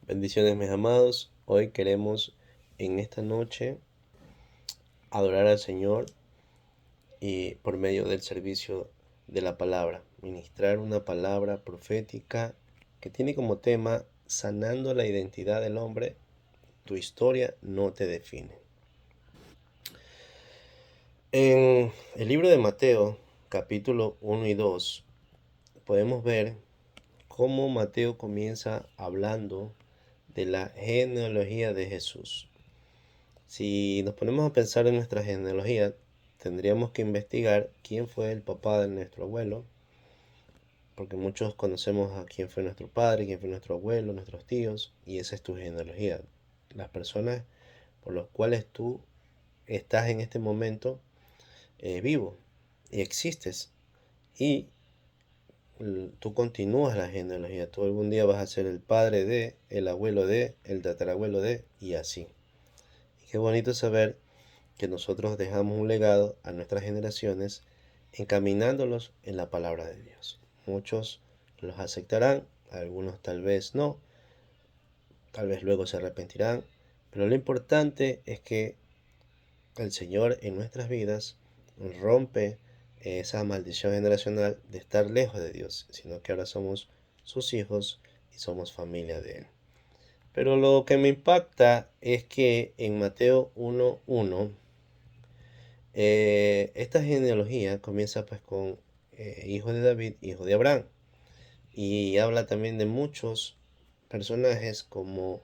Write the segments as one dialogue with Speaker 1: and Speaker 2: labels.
Speaker 1: Bendiciones, mis amados. Hoy queremos en esta noche adorar al Señor y por medio del servicio de la palabra, ministrar una palabra profética que tiene como tema sanando la identidad del hombre. Tu historia no te define. En el libro de Mateo, capítulo 1 y 2, podemos ver cómo Mateo comienza hablando de la genealogía de Jesús. Si nos ponemos a pensar en nuestra genealogía, tendríamos que investigar quién fue el papá de nuestro abuelo, porque muchos conocemos a quién fue nuestro padre, quién fue nuestro abuelo, nuestros tíos, y esa es tu genealogía. Las personas por las cuales tú estás en este momento vivo y existes, y tú continúas la genealogía. Tú algún día vas a ser el padre de, el abuelo de, el tatarabuelo de, y así. Y qué bonito saber que nosotros dejamos un legado a nuestras generaciones encaminándolos en la palabra de Dios. Muchos los aceptarán, algunos tal vez no, tal vez luego se arrepentirán, pero lo importante es que el Señor en nuestras vidas rompe esa maldición generacional de estar lejos de Dios, sino que ahora somos sus hijos y somos familia de Él. Pero lo que me impacta es que en Mateo 1:1 esta genealogía comienza pues con hijo de David, hijo de Abraham, y habla también de muchos personajes como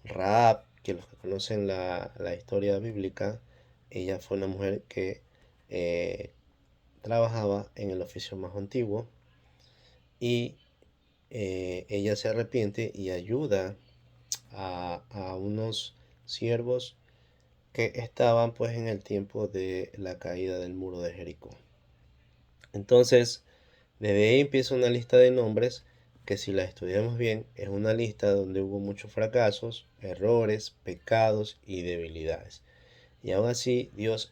Speaker 1: Rahab, que los que conocen la historia bíblica, ella fue una mujer que eh, trabajaba en el oficio más antiguo, y ella se arrepiente y ayuda a unos siervos que estaban pues en el tiempo de la caída del muro de Jericó. Entonces, desde ahí empieza una lista de nombres que, si la estudiamos bien, es una lista donde hubo muchos fracasos, errores, pecados y debilidades. Y aún así, Dios,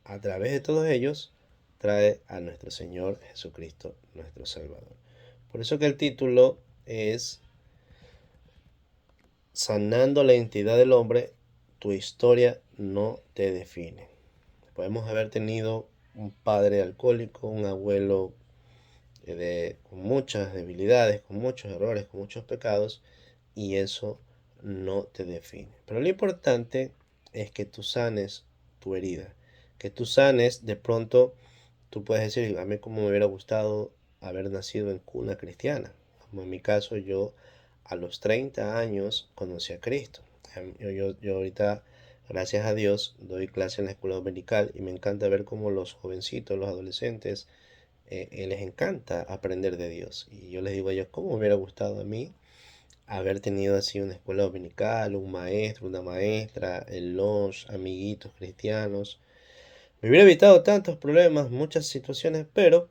Speaker 1: a través de todos ellos, trae a nuestro Señor Jesucristo, nuestro Salvador. Por eso que el título es Sanando la identidad del hombre, tu historia no te define. Podemos haber tenido un padre alcohólico, un abuelo con muchas debilidades, con muchos errores, con muchos pecados, y eso no te define. Pero lo importante es que tú sanes tu herida, que tú sanes. De pronto tú puedes decir: a mí como me hubiera gustado haber nacido en cuna cristiana. Como en mi caso, yo a los 30 años conocí a Cristo. Yo ahorita, gracias a Dios, doy clase en la escuela dominical, y me encanta ver cómo los jovencitos, los adolescentes, les encanta aprender de Dios. Y yo les digo a ellos: ¿cómo me hubiera gustado a mí haber tenido así una escuela dominical, un maestro, una maestra, los amiguitos cristianos? Me hubiera evitado tantos problemas, muchas situaciones, pero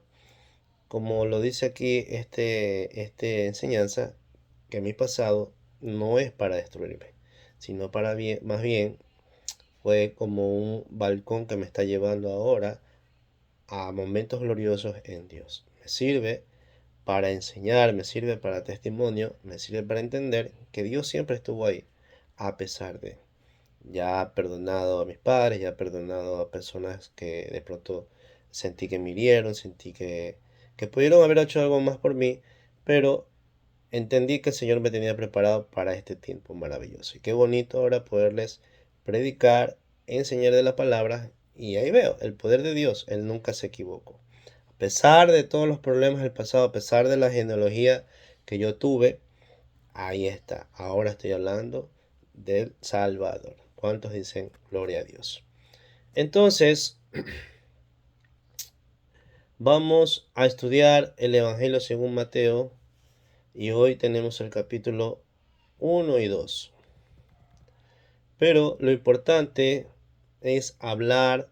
Speaker 1: como lo dice aquí este enseñanza, que mi pasado no es para destruirme, sino para bien, más bien fue como un balcón que me está llevando ahora a momentos gloriosos en Dios. Me sirve para enseñar, me sirve para testimonio, me sirve para entender que Dios siempre estuvo ahí, a pesar de. Ya ha perdonado a mis padres, ya ha perdonado a personas que de pronto sentí que me hirieron, sentí que pudieron haber hecho algo más por mí, pero entendí que el Señor me tenía preparado para este tiempo maravilloso. Y qué bonito ahora poderles predicar, enseñar de la palabra, y ahí veo el poder de Dios. Él nunca se equivocó. A pesar de todos los problemas del pasado, a pesar de la genealogía que yo tuve, ahí está. Ahora estoy hablando del Salvador. ¿Cuántos dicen gloria a Dios? Entonces, vamos a estudiar el Evangelio según Mateo, y hoy tenemos el capítulo 1 y 2. Pero lo importante es hablar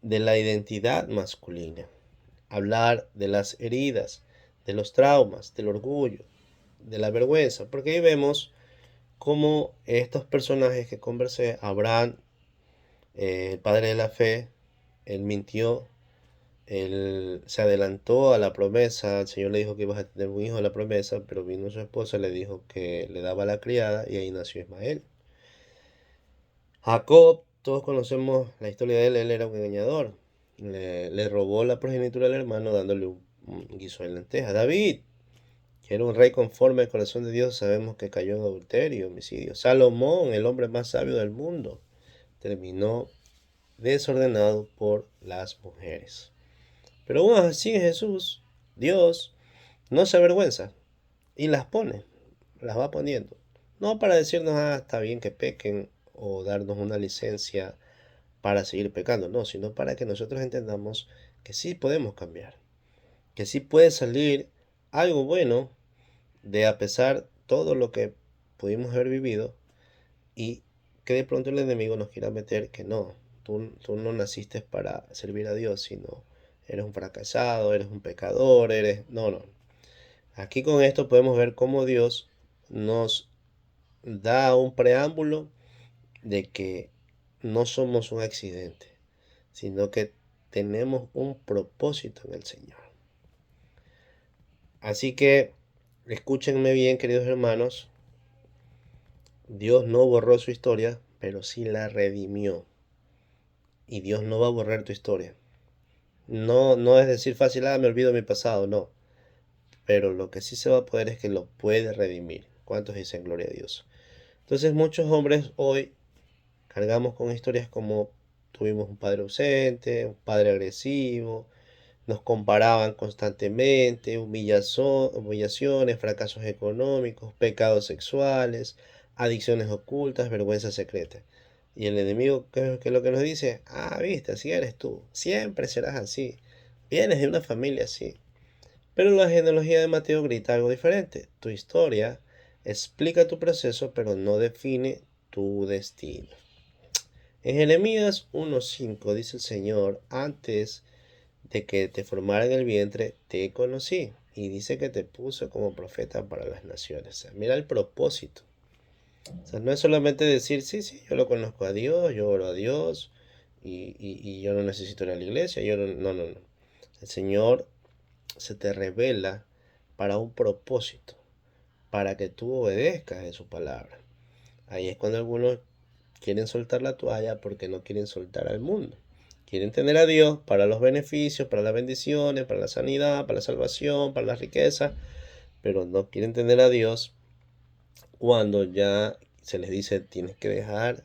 Speaker 1: de la identidad masculina, hablar de las heridas, de los traumas, del orgullo, de la vergüenza, porque ahí vemos cómo estos personajes que conversé, Abraham, el padre de la fe, él mintió, Él se adelantó a la promesa, el Señor le dijo que ibas a tener un hijo de la promesa, pero vino su esposa, le dijo que le daba la criada y ahí nació Ismael. Jacob, todos conocemos la historia de él, él era un engañador. Le robó la progenitura al hermano dándole un guiso de lentejas. David, que era un rey conforme al corazón de Dios, sabemos que cayó en adulterio, homicidio. Salomón, el hombre más sabio del mundo, terminó desordenado por las mujeres. Pero aún así Jesús, Dios, no se avergüenza y las pone, las va poniendo. No para decirnos, está bien que pequen o darnos una licencia para seguir pecando, no, sino para que nosotros entendamos que sí podemos cambiar, que sí puede salir algo bueno de a pesar todo lo que pudimos haber vivido y que de pronto el enemigo nos quiera meter que no, tú no naciste para servir a Dios, sino eres un fracasado, eres un pecador, eres... No, no. Aquí con esto podemos ver cómo Dios nos da un preámbulo de que no somos un accidente, sino que tenemos un propósito en el Señor. Así que escúchenme bien, queridos hermanos, Dios no borró su historia, pero sí la redimió. Y Dios no va a borrar tu historia. No, no es decir fácil, me olvido de mi pasado, no. Pero lo que sí se va a poder es que lo puede redimir. ¿Cuántos dicen gloria a Dios? Entonces muchos hombres hoy cargamos con historias como tuvimos un padre ausente, un padre agresivo, nos comparaban constantemente, humillaciones, fracasos económicos, pecados sexuales, adicciones ocultas, vergüenza secreta. Y el enemigo, ¿qué es lo que nos dice? Viste, así eres tú, siempre serás así, vienes de una familia así. Pero la genealogía de Mateo grita algo diferente. Tu historia explica tu proceso, pero no define tu destino. En Jeremías 1:5 dice el Señor, antes de que te formara en el vientre, te conocí. Y dice que te puso como profeta para las naciones. O sea, mira el propósito. O sea, no es solamente decir, sí, sí, yo lo conozco a Dios, yo oro a Dios y yo no necesito ir a la iglesia. Yo no, no, no, no. El Señor se te revela para un propósito, para que tú obedezcas en su palabra. Ahí es cuando algunos quieren soltar la toalla porque no quieren soltar al mundo. Quieren tener a Dios para los beneficios, para las bendiciones, para la sanidad, para la salvación, para la riqueza, pero no quieren tener a Dios cuando ya se les dice tienes que dejar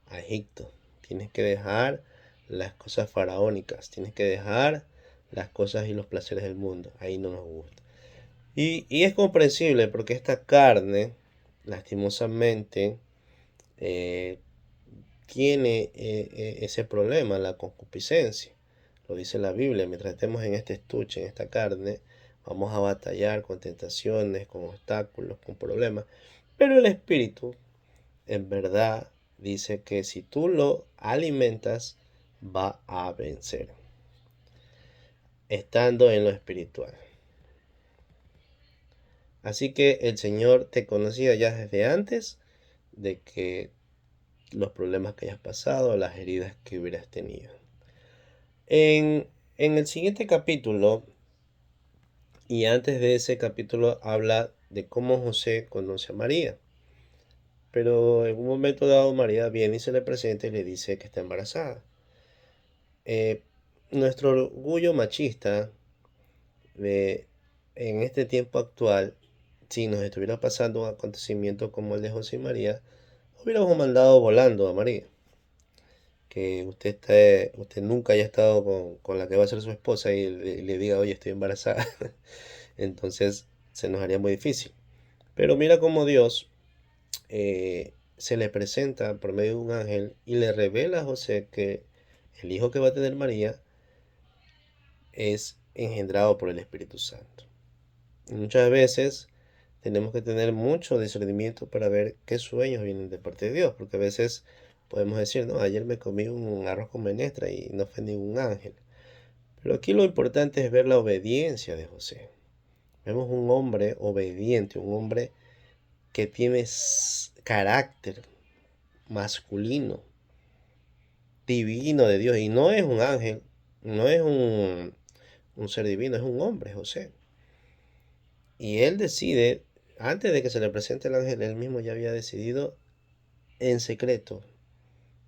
Speaker 1: a Egipto, tienes que dejar las cosas faraónicas, tienes que dejar las cosas y los placeres del mundo. Ahí no nos gusta. Y es comprensible porque esta carne, lastimosamente, tiene ese problema, la concupiscencia. Lo dice la Biblia, mientras estemos en este estuche, en esta carne, vamos a batallar con tentaciones, con obstáculos, con problemas. Pero el Espíritu, en verdad, dice que si tú lo alimentas, va a vencer. Estando en lo espiritual. Así que el Señor te conocía ya desde antes de que los problemas que hayas pasado, las heridas que hubieras tenido. En el siguiente capítulo, y antes de ese capítulo, habla de cómo José conoce a María. Pero en un momento dado María viene y se le presenta y le dice que está embarazada. Nuestro orgullo machista en este tiempo actual, si nos estuviera pasando un acontecimiento como el de José y María, hubiéramos mandado volando a María. Que usted nunca haya estado con la que va a ser su esposa y le diga, oye, estoy embarazada. Entonces se nos haría muy difícil. Pero mira cómo Dios se le presenta por medio de un ángel y le revela a José que el hijo que va a tener María es engendrado por el Espíritu Santo. Y muchas veces tenemos que tener mucho discernimiento para ver qué sueños vienen de parte de Dios, porque a veces podemos decir, no, ayer me comí un arroz con menestra y no fue ningún ángel. Pero aquí lo importante es ver la obediencia de José. Vemos un hombre obediente, un hombre que tiene carácter masculino, divino de Dios, y no es un ángel, no es un ser divino, es un hombre, José. Y él decide, antes de que se le presente el ángel, él mismo ya había decidido en secreto.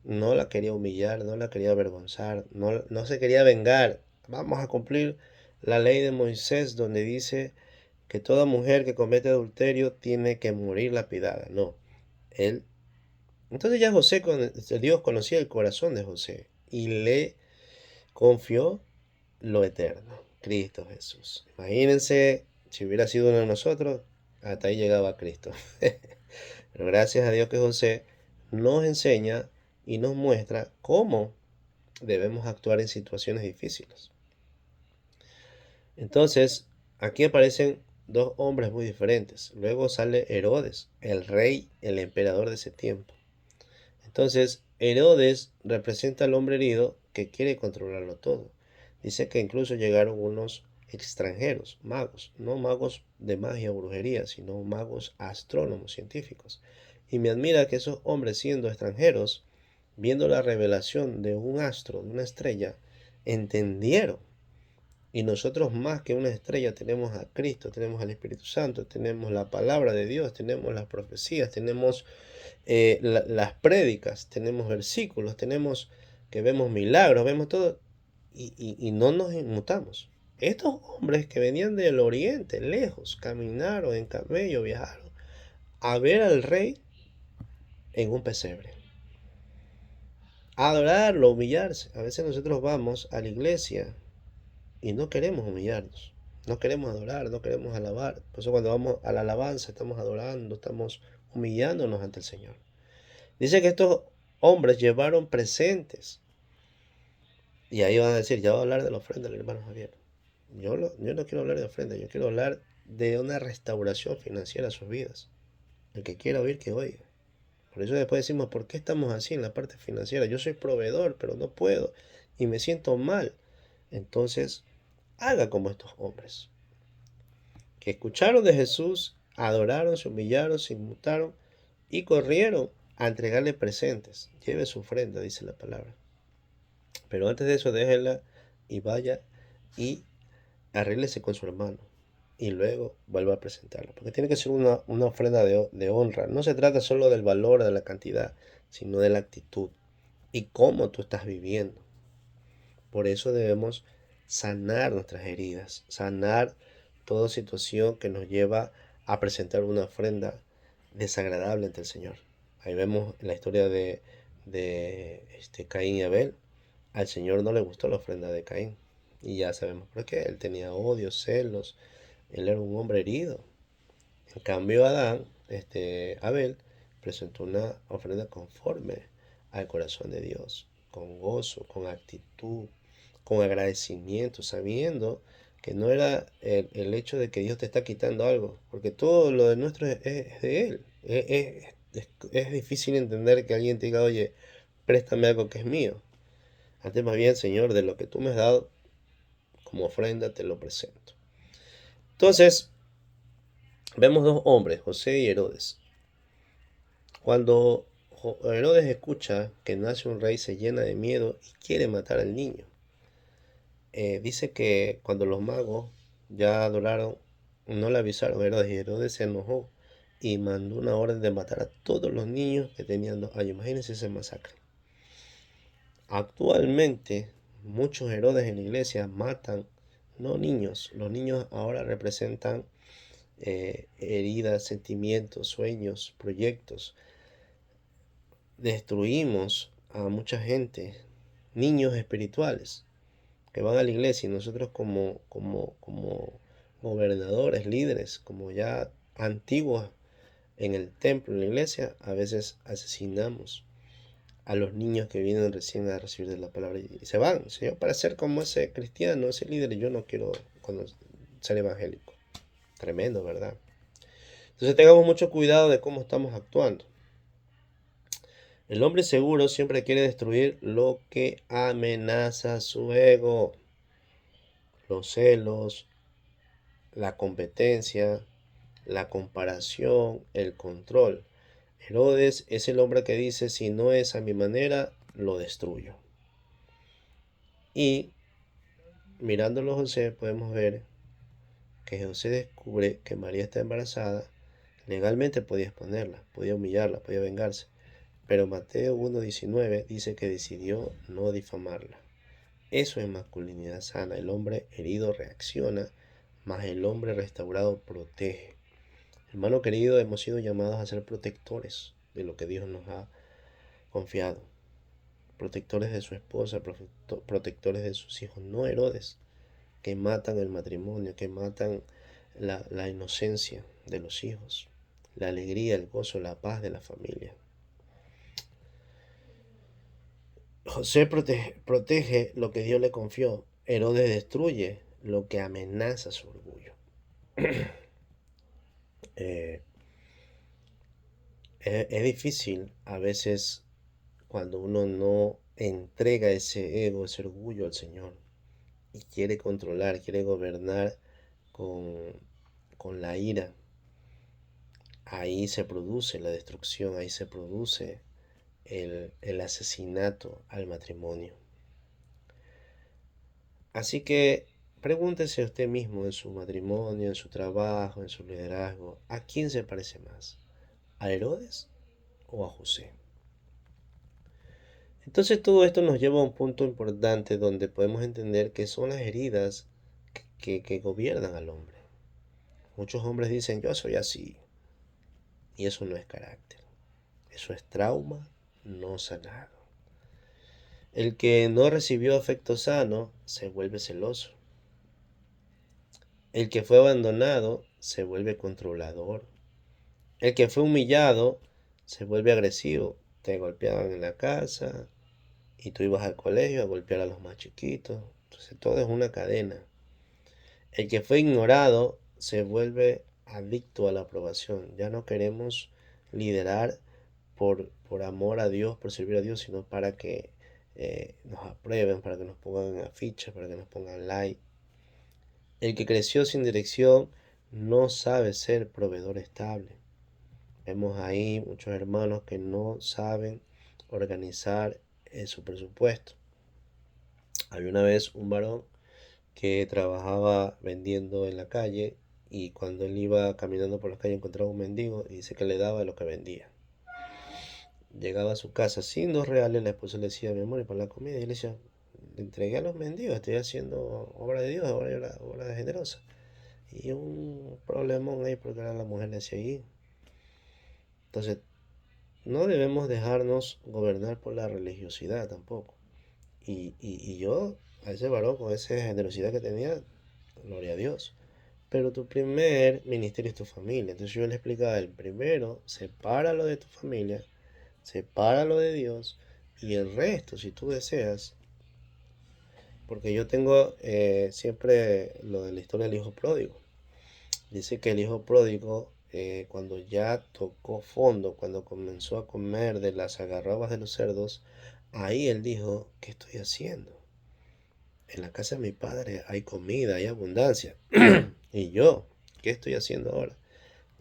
Speaker 1: No la quería humillar, no la quería avergonzar, no se quería vengar. Vamos a cumplir la ley de Moisés donde dice que toda mujer que comete adulterio tiene que morir lapidada. No, él. Entonces ya Dios conocía el corazón de José y le confió lo eterno, Cristo Jesús. Imagínense si hubiera sido uno de nosotros, hasta ahí llegaba Cristo. Pero gracias a Dios que José nos enseña y nos muestra cómo debemos actuar en situaciones difíciles. Entonces, aquí aparecen dos hombres muy diferentes. Luego sale Herodes, el rey, el emperador de ese tiempo. Entonces, Herodes representa al hombre herido que quiere controlarlo todo. Dice que incluso llegaron unos extranjeros, magos, no magos de magia o brujería, sino magos astrónomos científicos. Y me admira que esos hombres, siendo extranjeros, viendo la revelación de un astro, de una estrella, entendieron. Y nosotros más que una estrella tenemos a Cristo, tenemos al Espíritu Santo, tenemos la palabra de Dios, tenemos las profecías, tenemos las prédicas, tenemos versículos, tenemos que vemos milagros, vemos todo y no nos inmutamos. Estos hombres que venían del oriente, lejos, caminaron en camello, viajaron a ver al rey en un pesebre, a adorarlo, humillarse. A veces nosotros vamos a la iglesia y no queremos humillarnos, no queremos adorar, no queremos alabar. Por eso cuando vamos a la alabanza estamos adorando, estamos humillándonos ante el Señor. Dice que estos hombres llevaron presentes. Y ahí van a decir, ya voy a hablar de la ofrenda del hermano Javier. Yo no quiero hablar de ofrenda, yo quiero hablar de una restauración financiera a sus vidas. El que quiera oír, que oiga. Por eso después decimos, ¿por qué estamos así en la parte financiera? Yo soy proveedor, pero no puedo y me siento mal. Entonces, haga como estos hombres, que escucharon de Jesús, adoraron, se humillaron, se inmutaron y corrieron a entregarle presentes. Lleve su ofrenda, dice la palabra. Pero antes de eso, déjela y vaya y arréglese con su hermano. Y luego vuelva a presentarla. Porque tiene que ser una ofrenda de honra. No se trata solo del valor, de la cantidad, sino de la actitud y cómo tú estás viviendo. Por eso debemos sanar nuestras heridas, sanar toda situación que nos lleva a presentar una ofrenda desagradable ante el Señor. Ahí vemos la historia de Caín y Abel. Al Señor no le gustó la ofrenda de Caín. Y ya sabemos por qué. Él tenía odio, celos. Él era un hombre herido. En cambio, Abel, presentó una ofrenda conforme al corazón de Dios, con gozo, con actitud, con agradecimiento, sabiendo que no era el hecho de que Dios te está quitando algo, porque todo lo de nuestro es de Él. Es difícil entender que alguien te diga, oye, préstame algo que es mío. Antes más bien, Señor, de lo que tú me has dado como ofrenda, te lo presento. Entonces, vemos dos hombres, José y Herodes. Cuando Herodes escucha que nace un rey, se llena de miedo y quiere matar al niño. Dice que cuando los magos ya adoraron, no le avisaron a Herodes y Herodes se enojó y mandó una orden de matar a todos los niños que tenían 2 años. Imagínense ese masacre. Actualmente, muchos Herodes en la iglesia matan, no niños. Los niños ahora representan heridas, sentimientos, sueños, proyectos. Destruimos a mucha gente, niños espirituales que van a la iglesia y nosotros como gobernadores, líderes, como ya antiguos en el templo, en la iglesia, a veces asesinamos a los niños que vienen recién a recibir de la palabra y se van. Señor, para ser como ese cristiano, ese líder, yo no quiero ser evangélico. Tremendo, ¿verdad? Entonces tengamos mucho cuidado de cómo estamos actuando. El hombre seguro siempre quiere destruir lo que amenaza su ego. Los celos, la competencia, la comparación, el control. Herodes es el hombre que dice, si no es a mi manera, lo destruyo. Y mirándolo a José podemos ver que José descubre que María está embarazada. Legalmente podía exponerla, podía humillarla, podía vengarse, pero Mateo 1:19 dice que decidió no difamarla. Eso es masculinidad sana. El hombre herido reacciona, mas el hombre restaurado protege. Hermano querido, hemos sido llamados a ser protectores de lo que Dios nos ha confiado. Protectores de su esposa, protectores de sus hijos, no Herodes, que matan el matrimonio, que matan la inocencia de los hijos, la alegría, el gozo, la paz de la familia. José protege lo que Dios le confió. Herodes destruye lo que amenaza su orgullo. Eh, es difícil a veces cuando uno no entrega ese ego, ese orgullo al Señor y quiere controlar, quiere gobernar con, con la ira. Ahí se produce la destrucción, ahí se produce el asesinato al matrimonio. Así que pregúntese usted mismo en su matrimonio, en su trabajo, en su liderazgo, ¿a quién se parece más? ¿A Herodes o a José? Entonces todo esto nos lleva a un punto importante donde podemos entender que son las heridas que gobiernan al hombre. Muchos hombres dicen, yo soy así, y eso no es carácter, eso es trauma no sanado. El que no recibió afecto sano se vuelve celoso. El que fue abandonado se vuelve controlador. El que fue humillado se vuelve agresivo. Te golpeaban en la casa y tú ibas al colegio a golpear a los más chiquitos. Entonces todo es una cadena. El que fue ignorado se vuelve adicto a la aprobación. Ya no queremos liderar por amor a Dios, por servir a Dios, sino para que nos aprueben, para que nos pongan afiches, para que nos pongan like. El que creció sin dirección no sabe ser proveedor estable. Vemos ahí muchos hermanos que no saben organizar su presupuesto. Había una vez un varón que trabajaba vendiendo en la calle y cuando él iba caminando por la calle encontraba un mendigo y dice que le daba lo que vendía. Llegaba a su casa sin 2 reales, la esposa le decía, mi amor, ¿y para la comida? Y él decía, le entregué a los mendigos, estoy haciendo obra de Dios, obra de generosa. Y un problemón ahí porque ahora la mujer le decía ahí. Entonces, no debemos dejarnos gobernar por la religiosidad tampoco. Y yo, a ese varón con esa generosidad que tenía, gloria a Dios. Pero tu primer ministerio es tu familia. Entonces yo le explicaba, el primero, sepáralo de tu familia, sepáralo de Dios y el resto, si tú deseas. Porque yo tengo siempre lo de la historia del hijo pródigo. Dice que el hijo pródigo, cuando ya tocó fondo, cuando comenzó a comer de las algarrobas de los cerdos, ahí él dijo, ¿qué estoy haciendo? En la casa de mi padre hay comida, hay abundancia. Y yo, ¿qué estoy haciendo ahora?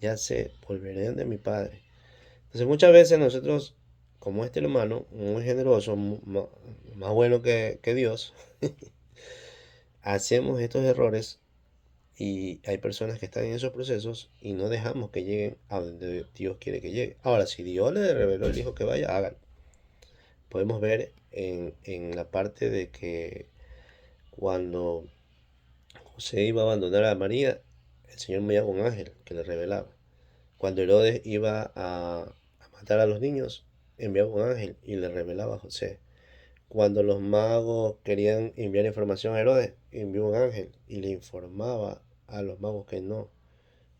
Speaker 1: Ya sé, volveré de mi padre. Entonces muchas veces nosotros, como este hermano, muy generoso, más bueno que Dios, hacemos estos errores y hay personas que están en esos procesos y no dejamos que lleguen a donde Dios quiere que llegue. Ahora, si Dios le reveló el hijo que vaya, hágalo. Podemos ver en la parte de que cuando José iba a abandonar a María, el Señor enviaba un ángel que le revelaba. Cuando Herodes iba a matar a los niños, enviaba un ángel y le revelaba a José. Cuando los magos querían enviar información a Herodes, envió un ángel y le informaba a los magos que no.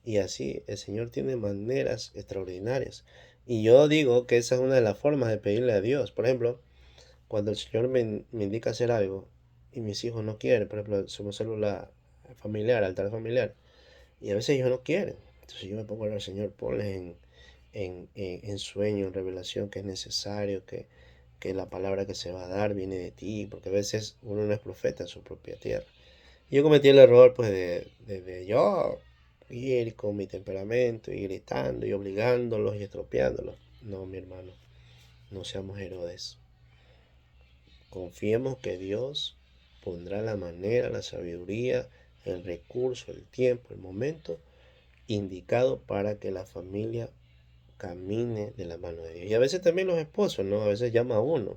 Speaker 1: Y así el Señor tiene maneras extraordinarias. Y yo digo que esa es una de las formas de pedirle a Dios. Por ejemplo, cuando el Señor me indica hacer algo y mis hijos no quieren, por ejemplo, somos célula familiar, altar familiar, y a veces ellos no quieren. Entonces yo me pongo a orar, Señor, ponles en sueño, en revelación que es necesario, que la palabra que se va a dar viene de ti, porque a veces uno no es profeta en su propia tierra. Y yo cometí el error pues de yo ir con mi temperamento y gritando y obligándolos y estropeándolos. No, mi hermano, no seamos Herodes. Confiemos que Dios pondrá la manera, la sabiduría, el recurso, el tiempo, el momento indicado para que la familia camine de la mano de Dios. Y a veces también los esposos, ¿no? A veces llama a uno,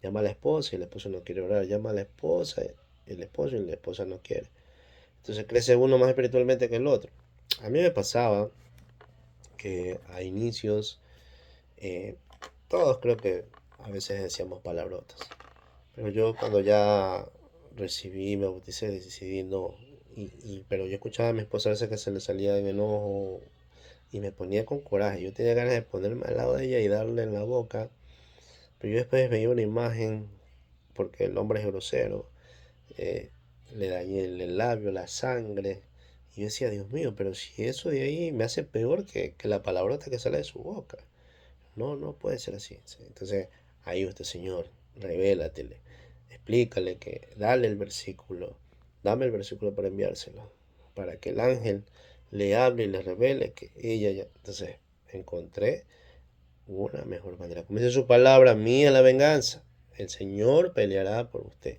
Speaker 1: llama a la esposa y el esposo no quiere orar, llama a la esposa, el esposo y la esposa no quiere. Entonces crece uno más espiritualmente que el otro. A mí me pasaba que a inicios, todos creo que a veces decíamos palabrotas, pero yo cuando ya recibí, me bauticé, decidí no. Pero yo escuchaba a mi esposa a veces que se le salía en enojo y me ponía con coraje. Yo tenía ganas de ponerme al lado de ella y darle en la boca, pero yo después veía una imagen, porque el hombre es grosero, eh, le dañé el labio, la sangre, y yo decía, Dios mío, pero si eso de ahí me hace peor que la palabrota que sale de su boca. No, no puede ser así. Sí. Entonces, ahí usted, Señor, revélatele, explícale que, dale el versículo, dame el versículo para enviárselo, para que el ángel le hable y le revele que ella ya. Entonces, encontré una mejor manera. Como dice su palabra, mía la venganza. El Señor peleará por usted.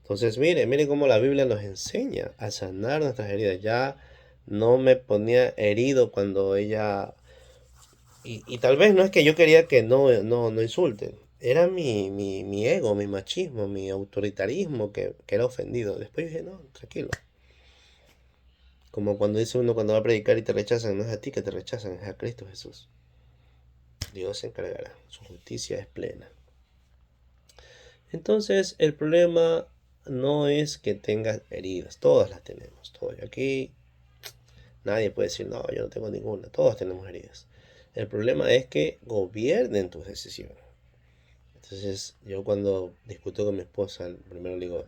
Speaker 1: Entonces, mire cómo la Biblia nos enseña a sanar nuestras heridas. Ya no me ponía herido cuando ella. Y tal vez no es que yo quería que no insulten. Era mi ego, mi machismo, mi autoritarismo que era ofendido. Después dije, no, tranquilo. Como cuando dice uno cuando va a predicar y te rechazan, no es a ti que te rechazan, es a Cristo Jesús. Dios se encargará, su justicia es plena. Entonces, el problema no es que tengas heridas, todas las tenemos, todos. Aquí nadie puede decir, no, yo no tengo ninguna, todos tenemos heridas. El problema es que gobiernen tus decisiones. Entonces, yo cuando discuto con mi esposa, primero le digo,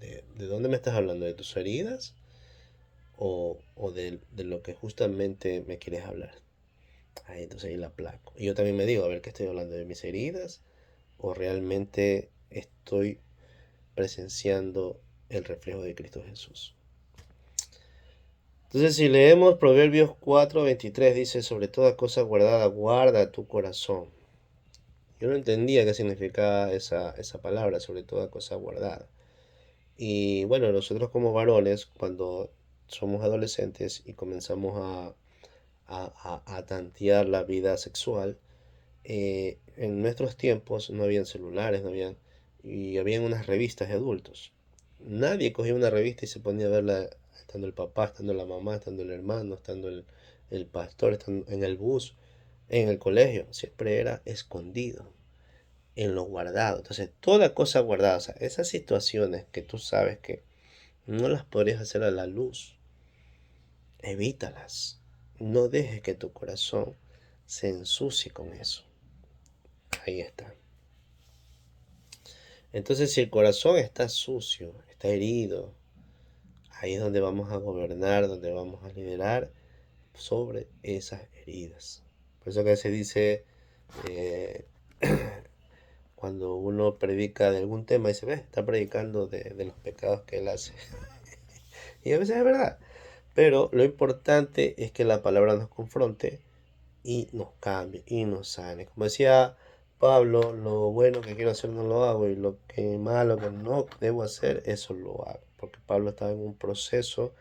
Speaker 1: ¿de dónde me estás hablando? ¿De tus heridas? ¿O de lo que justamente me quieres hablar? Ahí entonces ahí la aplaco. Y yo también me digo, a ver, ¿qué estoy hablando? ¿De mis heridas? ¿O realmente estoy presenciando el reflejo de Cristo Jesús? Entonces, si leemos Proverbios 4:23, dice, sobre toda cosa guardada, guarda tu corazón. Yo no entendía qué significaba esa palabra, sobre toda cosa guardada. Y bueno, nosotros como varones, cuando somos adolescentes y comenzamos a tantear la vida sexual, en nuestros tiempos no habían celulares, no habían, y habían unas revistas de adultos. Nadie cogía una revista y se ponía a verla estando el papá, estando la mamá, estando el hermano, estando el pastor, estando en el bus, en el colegio. Siempre era escondido, en lo guardado. Entonces, toda cosa guardada, o sea, esas situaciones que tú sabes que no las podrías hacer a la luz, evítalas. No dejes que tu corazón se ensucie con eso. Ahí está. Entonces, si el corazón está sucio, está herido, ahí es donde vamos a gobernar, donde vamos a liderar sobre esas heridas. Por eso que se dice, eh, cuando uno predica de algún tema, dice, ve, está predicando de los pecados que él hace. Y a veces es verdad. Pero lo importante es que la palabra nos confronte y nos cambie y nos sane. Como decía Pablo, lo bueno que quiero hacer no lo hago y lo que malo que no debo hacer, eso lo hago. Porque Pablo estaba en un proceso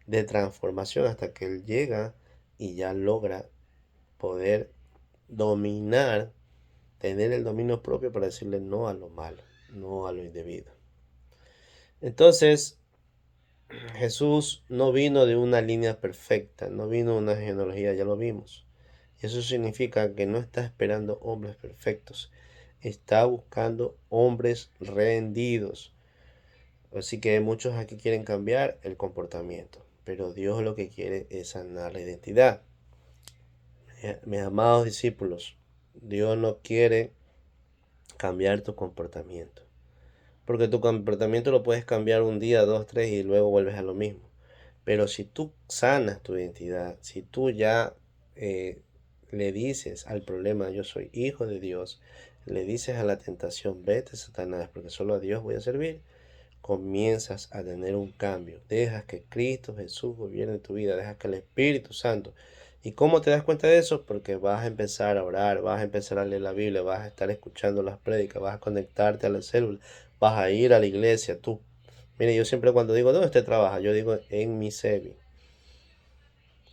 Speaker 1: de transformación hasta que él llega y ya logra poder dominar, tener el dominio propio para decirle no a lo malo, no a lo indebido. Entonces, Jesús no vino de una línea perfecta, no vino de una genealogía, ya lo vimos. Eso significa que no está esperando hombres perfectos, está buscando hombres rendidos. Así que muchos aquí quieren cambiar el comportamiento, pero Dios lo que quiere es sanar la identidad. Mis amados discípulos, Dios no quiere cambiar tu comportamiento, porque tu comportamiento lo puedes cambiar un día, dos, tres y luego vuelves a lo mismo. Pero si tú sanas tu identidad, si tú ya le dices al problema, yo soy hijo de Dios, le dices a la tentación, vete Satanás, porque solo a Dios voy a servir, comienzas a tener un cambio. Dejas que Cristo Jesús gobierne tu vida, dejas que el Espíritu Santo. ¿Y cómo te das cuenta de eso? Porque vas a empezar a orar, vas a empezar a leer la Biblia, vas a estar escuchando las prédicas, vas a conectarte a la célula, vas a ir a la iglesia, tus Mire, yo siempre cuando digo, ¿dónde usted trabaja? Yo digo, en mi SEBI.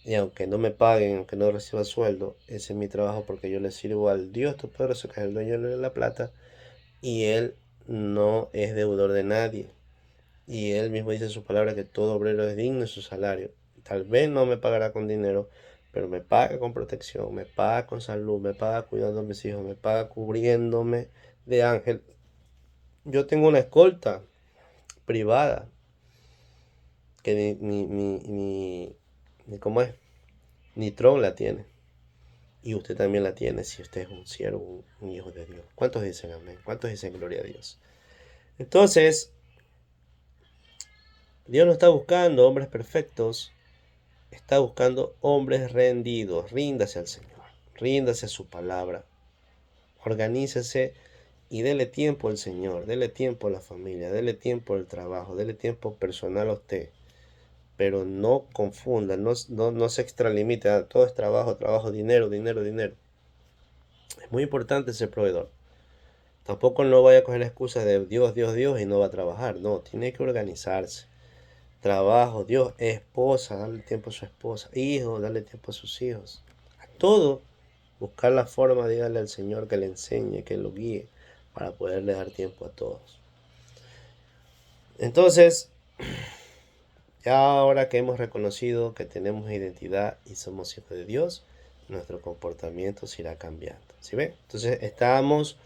Speaker 1: Y aunque no me paguen, aunque no reciba sueldo, ese es mi trabajo porque yo le sirvo al Dios Todopoderoso, que es el dueño de la plata, y Él no es deudor de nadie. Y Él mismo dice en su palabra que todo obrero es digno de su salario. Tal vez no me pagará con dinero, pero me paga con protección, me paga con salud, me paga cuidando a mis hijos, me paga cubriéndome de ángel. Yo tengo una escolta privada que ni ¿cómo es? Ni Tron la tiene. Y usted también la tiene si usted es un siervo, un hijo de Dios. ¿Cuántos dicen amén? ¿Cuántos dicen gloria a Dios? Entonces, Dios no está buscando hombres perfectos, está buscando hombres rendidos. Ríndase al Señor, ríndase a su palabra, organícese y dele tiempo al Señor, dele tiempo a la familia, dele tiempo al trabajo, dele tiempo personal a usted. Pero no confunda, no se extralimite. Todo es trabajo, trabajo, dinero, dinero, dinero. Es muy importante ser proveedor. Tampoco no vaya a coger la excusa de Dios, Dios, Dios y no va a trabajar. No, tiene que organizarse. Trabajo, Dios, esposa, darle tiempo a su esposa. Hijo, darle tiempo a sus hijos. A todo, buscar la forma de darle al Señor que le enseñe, que lo guíe, para poderle dar tiempo a todos. Entonces, ya ahora que hemos reconocido que tenemos identidad y somos hijos de Dios, nuestro comportamiento se irá cambiando. ¿Sí ven? Entonces, estábamos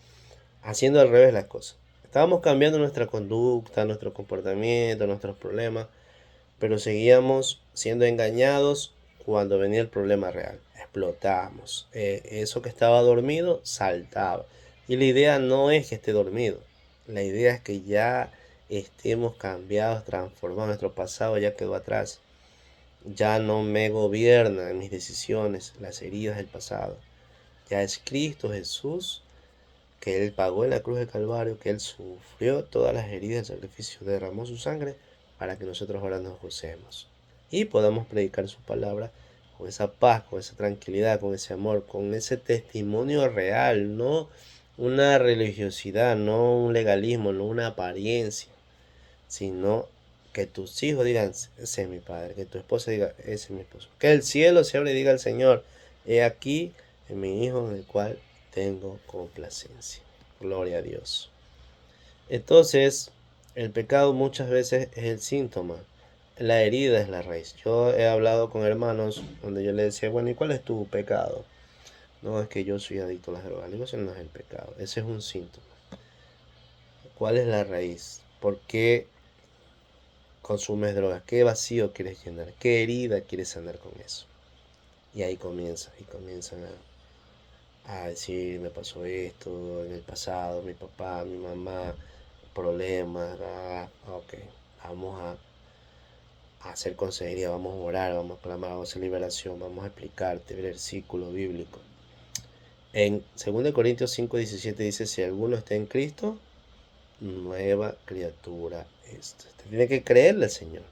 Speaker 1: haciendo al revés las cosas. Estábamos cambiando nuestra conducta, nuestro comportamiento, nuestros problemas, pero seguíamos siendo engañados cuando venía el problema real. Explotábamos. Eso que estaba dormido saltaba. Y la idea no es que esté dormido. La idea es que ya estemos cambiados, transformados. Nuestro pasado ya quedó atrás. Ya no me gobiernan mis decisiones, las heridas del pasado. Ya es Cristo Jesús, que Él pagó en la cruz del Calvario, que Él sufrió todas las heridas del sacrificio, derramó su sangre para que nosotros ahora nos gocemos y podamos predicar su palabra con esa paz, con esa tranquilidad, con ese amor, con ese testimonio real, no una religiosidad, no un legalismo, no una apariencia, sino que tus hijos digan, ese es mi padre, que tu esposa diga, ese es mi esposo, que el cielo se abre y diga al Señor, he aquí en mi hijo en el cual tengo complacencia. Gloria a Dios. Entonces, el pecado muchas veces es el síntoma. La herida es la raíz. Yo he hablado con hermanos donde yo les decía, bueno, ¿y cuál es tu pecado? No, es que yo soy adicto a las drogas. Digo, ese no es el pecado, ese es un síntoma. ¿Cuál es la raíz? ¿Por qué consumes drogas? ¿Qué vacío quieres llenar? ¿Qué herida quieres sanar con eso? Y ahí comienzan a decir, me pasó esto en el pasado, mi papá, mi mamá, problemas, ok, vamos a hacer consejería, vamos a orar, vamos a clamar, vamos a hacer liberación, vamos a explicarte el versículo bíblico. En 2 Corintios 5:17 dice, si alguno está en Cristo, nueva criatura es. Usted tiene que creerle al Señor.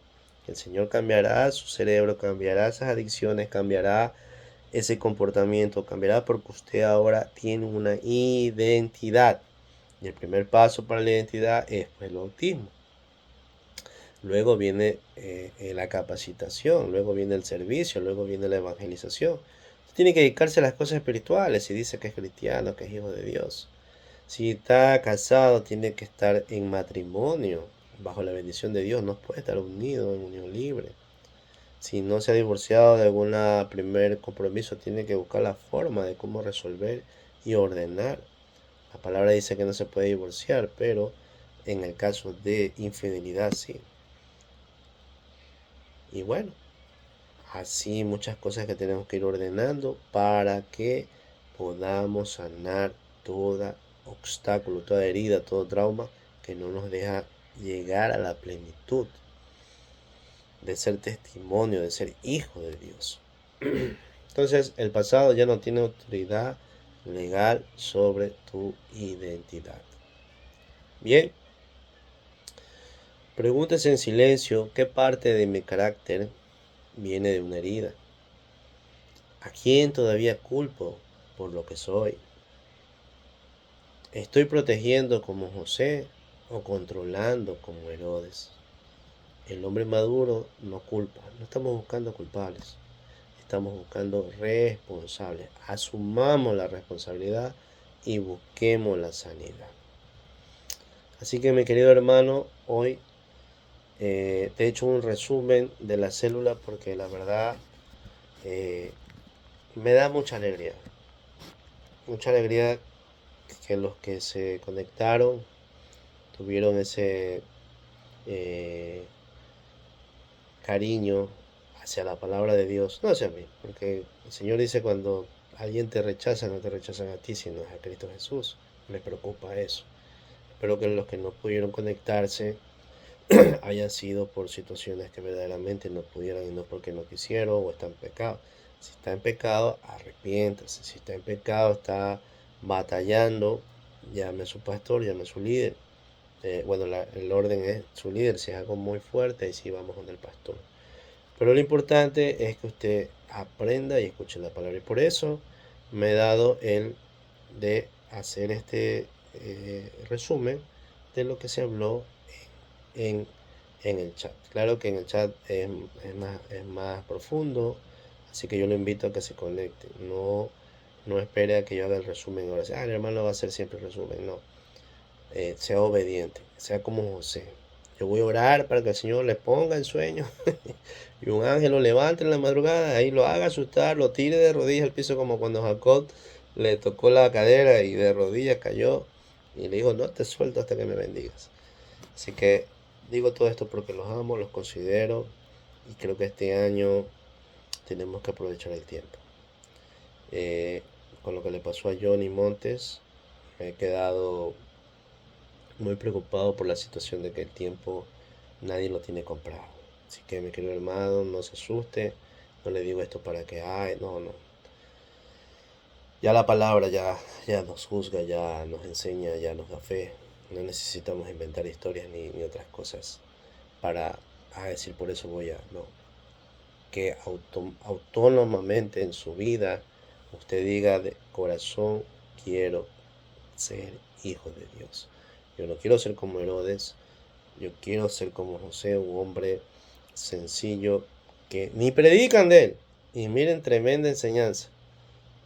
Speaker 1: El Señor cambiará su cerebro, cambiará esas adicciones, cambiará ese comportamiento, cambiará porque usted ahora tiene una identidad. Y el primer paso para la identidad es el bautismo. Luego viene la capacitación, luego viene el servicio, luego viene la evangelización. Usted tiene que dedicarse a las cosas espirituales. Si dice que es cristiano, que es hijo de Dios. Si está casado, tiene que estar en matrimonio, bajo la bendición de Dios. No puede estar unido en unión libre. Si no se ha divorciado de algún primer compromiso, tiene que buscar la forma de cómo resolver y ordenar. La palabra dice que no se puede divorciar, pero en el caso de infidelidad sí. Y bueno, así muchas cosas que tenemos que ir ordenando para que podamos sanar todo obstáculo, toda herida, todo trauma que no nos deja llegar a la plenitud de ser testimonio, de ser hijo de Dios. Entonces, el pasado ya no tiene autoridad legal sobre tu identidad. Bien, pregúntese en silencio qué parte de mi carácter viene de una herida. ¿A quién todavía culpo por lo que soy? ¿Estoy protegiendo como José o controlando como Herodes? El hombre maduro no culpa. No estamos buscando culpables. Estamos buscando responsables. Asumamos la responsabilidad y busquemos la sanidad. Así que mi querido hermano, hoy te he hecho un resumen de la célula porque la verdad me da mucha alegría. Mucha alegría que los que se conectaron tuvieron ese cariño hacia la palabra de Dios, no hacia mí, porque el Señor dice cuando alguien te rechaza, no te rechazan a ti, sino a Cristo Jesús. Me preocupa eso. Espero que los que no pudieron conectarse hayan sido por situaciones que verdaderamente no pudieran y no porque no quisieron o están en pecado. Si está en pecado, arrepiéntase. Si está en pecado, está batallando, llame a su pastor, llame a su líder. Bueno, el orden es su líder. Si es algo muy fuerte, y sí vamos donde el pastor. Pero lo importante es que usted aprenda y escuche la palabra. Y por eso me he dado el de hacer este resumen de lo que se habló en, en el chat. Claro que en el chat es más profundo, así que yo lo invito a que se conecte. No espere a que yo haga el resumen ahora. El hermano va a hacer siempre el resumen. No, sea obediente, sea como José. Yo voy a orar para que el Señor le ponga el sueño y un ángel lo levante en la madrugada, ahí lo haga asustar, lo tire de rodillas al piso como cuando Jacob le tocó la cadera y de rodillas cayó y le dijo, no te suelto hasta que me bendigas. Así que digo todo esto porque los amo, los considero y creo que este año tenemos que aprovechar el tiempo. Con lo que le pasó a Johnny Montes, me he quedado muy preocupado por la situación de que el tiempo nadie lo tiene comprado. Así que mi querido hermano, no se asuste, no le digo esto para que, ay, no. Ya la palabra ya nos juzga, ya nos enseña, ya nos da fe. No necesitamos inventar historias ni otras cosas para decir por eso voy a, no. Que autónomamente en su vida usted diga de corazón quiero ser hijo de Dios. Yo no quiero ser como Herodes, yo quiero ser como José, un hombre sencillo que ni predican de él. Y miren, tremenda enseñanza,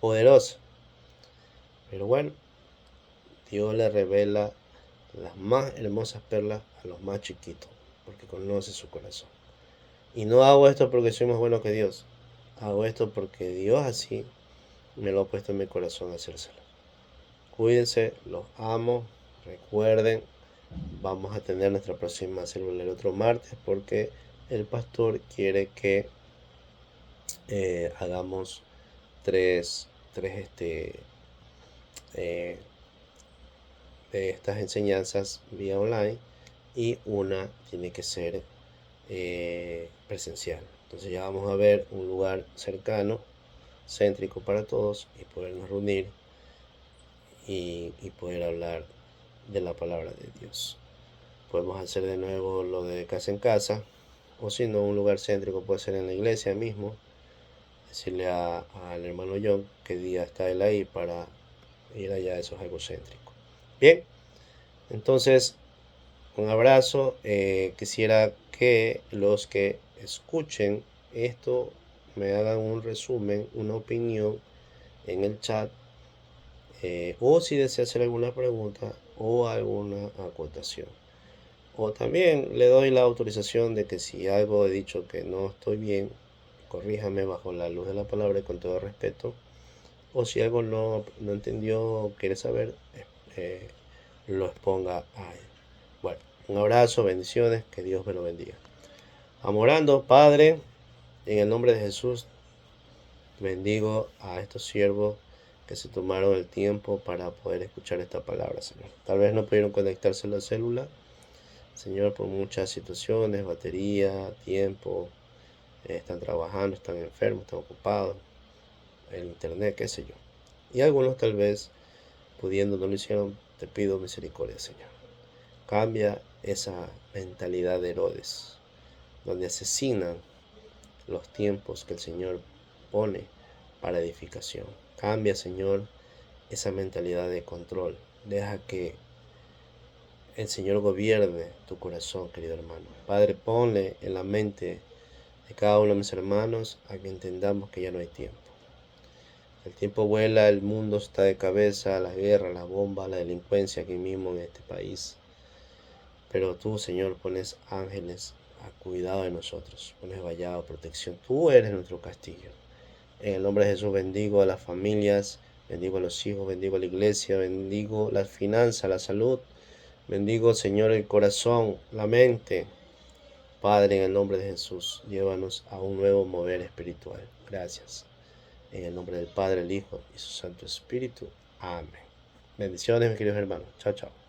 Speaker 1: poderosa. Pero bueno, Dios le revela las más hermosas perlas a los más chiquitos, porque conoce su corazón. Y no hago esto porque soy más bueno que Dios. Hago esto porque Dios así me lo ha puesto en mi corazón hacérselo. Cuídense, los amo. Recuerden, vamos a tener nuestra próxima célula el otro martes porque el pastor quiere que hagamos tres de estas enseñanzas vía online y una tiene que ser presencial. Entonces ya vamos a ver un lugar cercano, céntrico para todos y podernos reunir y poder hablar de la palabra de Dios. Podemos hacer de nuevo lo de casa en casa, o si no, un lugar céntrico puede ser en la iglesia mismo. Decirle al hermano John qué día está él ahí para ir allá, eso es algo céntrico. Bien, entonces un abrazo. Quisiera que los que escuchen esto me hagan un resumen, una opinión en el chat, o si desea hacer alguna pregunta o alguna acotación. O también le doy la autorización de que si algo he dicho que no estoy bien, corríjame bajo la luz de la palabra y con todo respeto. O si algo no entendió o quiere saber, lo exponga a él. Bueno, un abrazo, bendiciones, que Dios me lo bendiga. Amorando, Padre, en el nombre de Jesús, bendigo a estos siervos que se tomaron el tiempo para poder escuchar esta palabra, Señor. Tal vez no pudieron conectarse a la célula, Señor, por muchas situaciones, batería, tiempo, están trabajando, están enfermos, están ocupados, el internet, qué sé yo. Y algunos tal vez, pudiendo, no lo hicieron. Te pido misericordia, Señor. Cambia esa mentalidad de Herodes, donde asesinan los tiempos que el Señor pone para edificación. Cambia, Señor, esa mentalidad de control. Deja que el Señor gobierne tu corazón, querido hermano. Padre, ponle en la mente de cada uno de mis hermanos a que entendamos que ya no hay tiempo. El tiempo vuela, el mundo está de cabeza, la guerra, la bomba, la delincuencia aquí mismo en este país. Pero tú, Señor, pones ángeles a cuidado de nosotros, pones vallado, protección. Tú eres nuestro castillo. En el nombre de Jesús bendigo a las familias, bendigo a los hijos, bendigo a la iglesia, bendigo las finanzas, la salud. Bendigo, Señor, el corazón, la mente. Padre, en el nombre de Jesús, llévanos a un nuevo mover espiritual. Gracias. En el nombre del Padre, el Hijo y su Santo Espíritu. Amén. Bendiciones, mis queridos hermanos. Chao, chao.